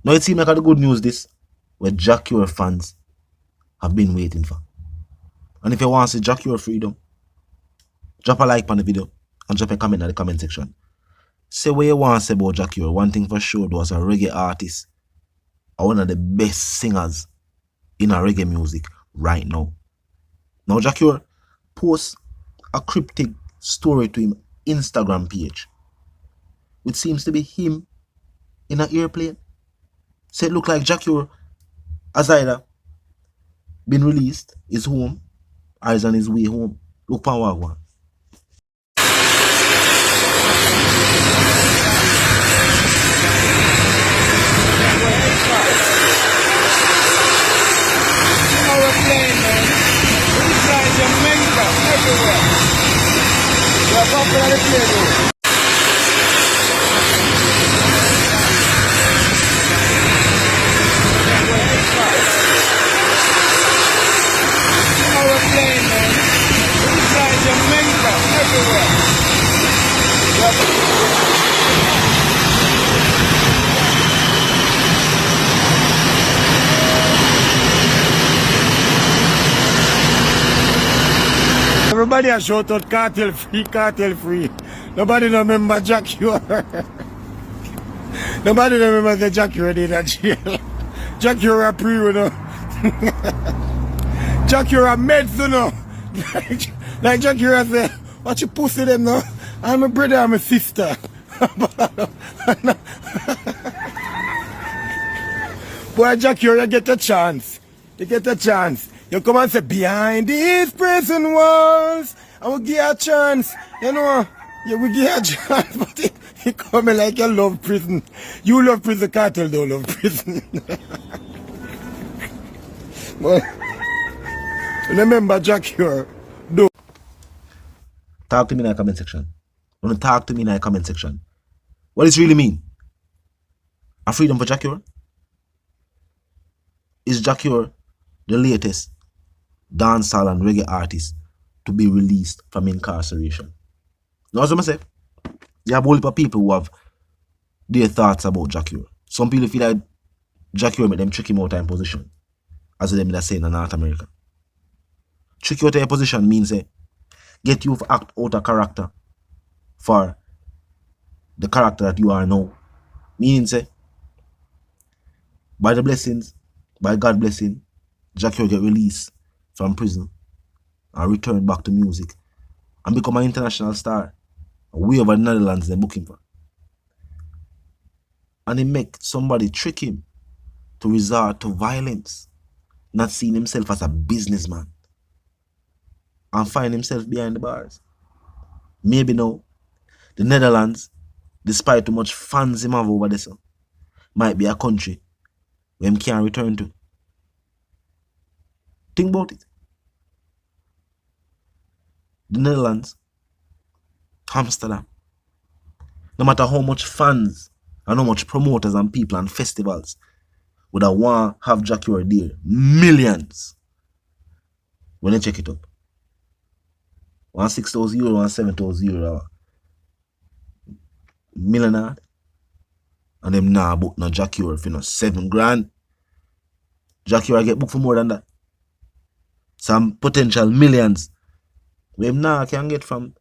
Now it seems like the good news this, where Jah Cure fans have been waiting for. And if you want to see Jah Cure freedom, drop a like on the video and drop a comment in the comment section. Say what you want to say about Jah Cure. One thing for sure, was a reggae artist, or one of the best singers in a reggae music right now. Now Jah Cure posts a cryptic story to him Instagram page, which seems to be him in an airplane. So it look like Jah Cure has either been released, is home, or is on his way home. Look for what one. Everybody has shout out cartel free, cartel free. Nobody remember Jah Cure. Nobody remember the Jah Cure did that jail. Jah Cure a pre, you know. Jah Cure a meds, you know. Like Jah Cure say, what you pussy them now? I'm a brother, I'm a sister. Boy, Jah Cure, you get a chance. You get a chance. You come and say, behind these prison walls, I will give you a chance. You know, you will give you a chance, but he coming like you love prison. You love prison, cartel don't love prison. But remember Jah Cure, do. Talk to me in the comment section. Don't talk to me in the comment section. What does it really mean? A freedom for Jah Cure? Is Jah Cure the latest dancehall and reggae artist to be released from incarceration? Now, as I say, there are a whole heap of people who have their thoughts about Jah Cure. Some people feel like Jah Cure make them trick him out of position, as them that say in North America. Trick you out of your position means get you to act out of character for the character that you are now. Meaning say, by the blessings, by God's blessing, Jah Cure get released from prison and return back to music and become an international star. Way over the Netherlands they book him for. And he make somebody trick him to resort to violence, not seeing himself as a businessman, and find himself behind the bars. Maybe now, the Netherlands, despite too much fans him have over there, so, might be a country where him can't return to. Think about it. The Netherlands, Amsterdam, no matter how much fans and how much promoters and people and festivals would have want to have Jah Cure there, millions, when they check it up. 6,000 euro, 7,000 euro, millionaire, and them now book no Jah Cure for 7 grand. Jah Cure get booked for more than that. Some potential millions we now can get from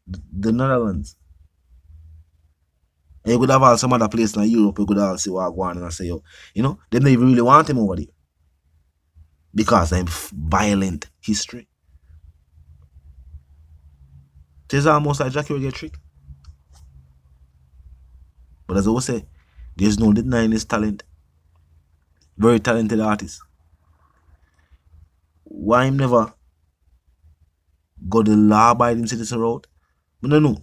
the Netherlands. And you could have all some other place in Europe, you could all see what going on and say, yo, you know, they don't even really want him over there. Because of violent history. It's almost like Jah Cure get tricked. But as I always say, there's no denying his talent. Very talented artist. Why him never go the law-abiding citizen route? I don't know.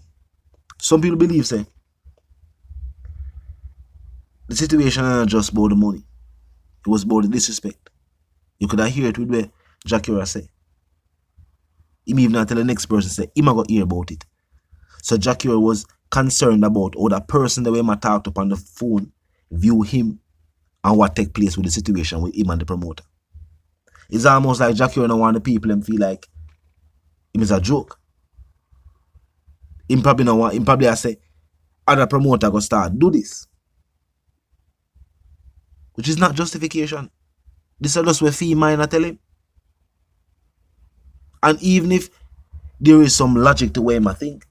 Some people believe, say, the situation is not just about the money. It was about the disrespect. You could have heard it with what Jah Cure say. Him even not tell the next person, say, him got hear about it. So Jah Cure was concerned about how the person that we might talk to on the phone view him and what take place with the situation with him and the promoter. It's almost like Jah Cure don't want the people and feel like him is a joke. Him probably don't want, him probably say, other promoter go start do this. which is not justification. This is just what fee mine I tell him. And even if there is some logic to where him I think,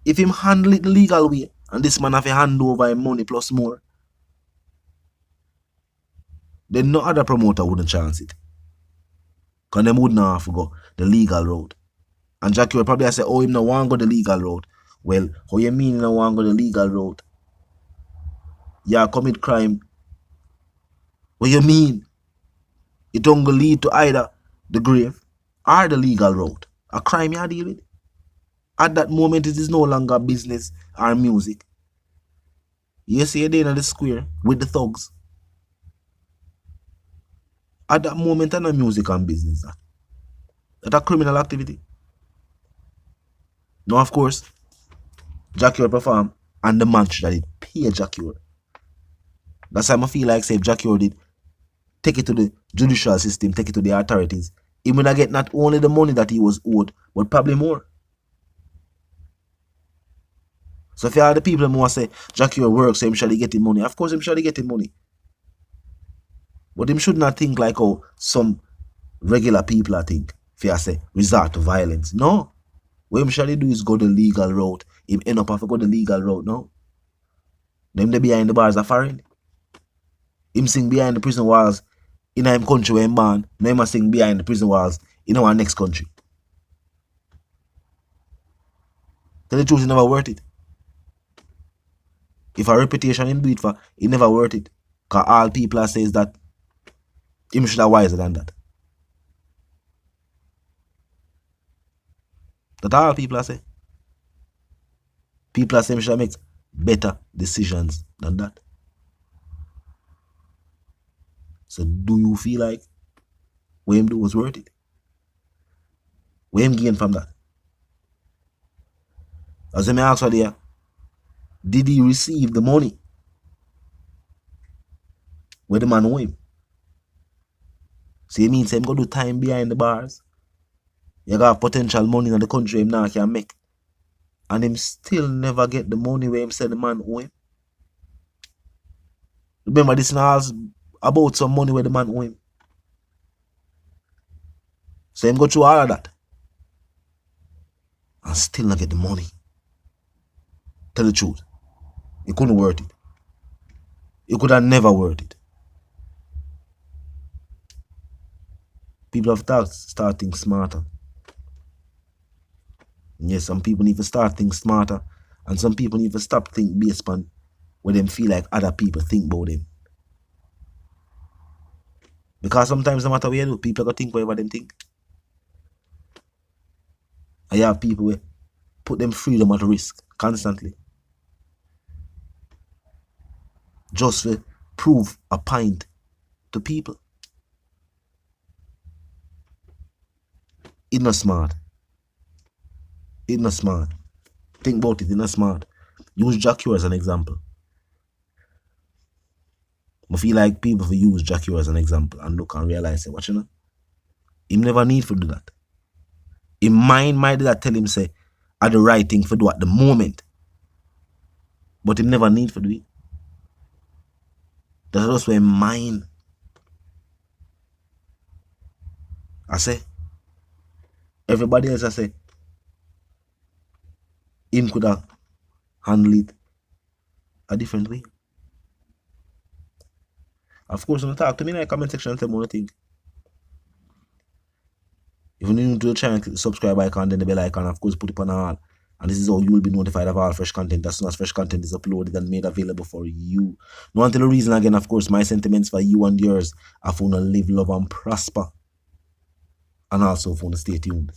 if him handle it the legal way, and this man have to hand over him money plus more, then no other promoter wouldn't chance it. Because them wouldn't have to go the legal road. And Jah Cure probably say, oh, him no want go the legal road. Well, how you mean you no want go the legal road? You commit crime. What you mean? It don't go lead to either the grave or the legal road. A crime you deal with. At that moment, it is no longer business or music. You see, you're there in the square with the thugs. At that moment, it's not music and business. That's a criminal activity. Now, of course, Jah Cure perform and the match that it pay Jah Cure. That's why I feel like say if Jah Cure did take it to the judicial system, take it to the authorities, he would get not only the money that he was owed, but probably more. So if you are the people who say Jah Cure works, so him shall get him money. Of course, him shall get him money. But him should not think like how some regular people I think. If you say resort to violence. No. What him shall do is go the legal road. Him end up have to go the legal road, no. Them they behind the bars are foreign. Him sing behind the prison walls in him country where him born. Now him sing behind the prison walls in our next country. Tell the truth, it's never worth it. If a reputation him do it for, it never worth it. Because all people are says that him should have wiser than that. That all people are say. People are saying him should make better decisions than that. So do you feel like what him do was worth it? What him gain from that? As I may ask there, did he receive the money where the man owe him? So it means him go do time behind the bars. You got potential money in the country him now can make. And him still never get the money where him said the man owe him. Remember this now about some money where the man owe him. So him go through all of that. And still not get the money. Tell the truth. It couldn't worth it. It could have never worth it. People have to start thinking smarter. Yes, some people need to start thinking smarter. And some people need to stop thinking based on what them feel like other people think about them. Because sometimes no matter what you do, people are going to think whatever them think. And you have people who put them freedom at risk constantly. Just to prove a point to people. It's not smart. It's not smart. Think about it, it's not smart. Use Jah Cure as an example. I feel like people will use Jah Cure as an example and look and realize, say, what you know? Him never need to do that. His mind might do that tell him, say, are the right thing to do at the moment. But him never need to do it. That's just where mind. I say, everybody else I say, him could have handled it a different way. Of course, when you talk to me in the comment section and tell me what you think. If you're new to the channel, click the subscribe icon, then the bell icon, of course, put it on all. And this is how you will be notified of all fresh content as soon as fresh content is uploaded and made available for you. Now, until the reason again, of course, my sentiments for you and yours are for you to live, love, and prosper. And also for you to stay tuned.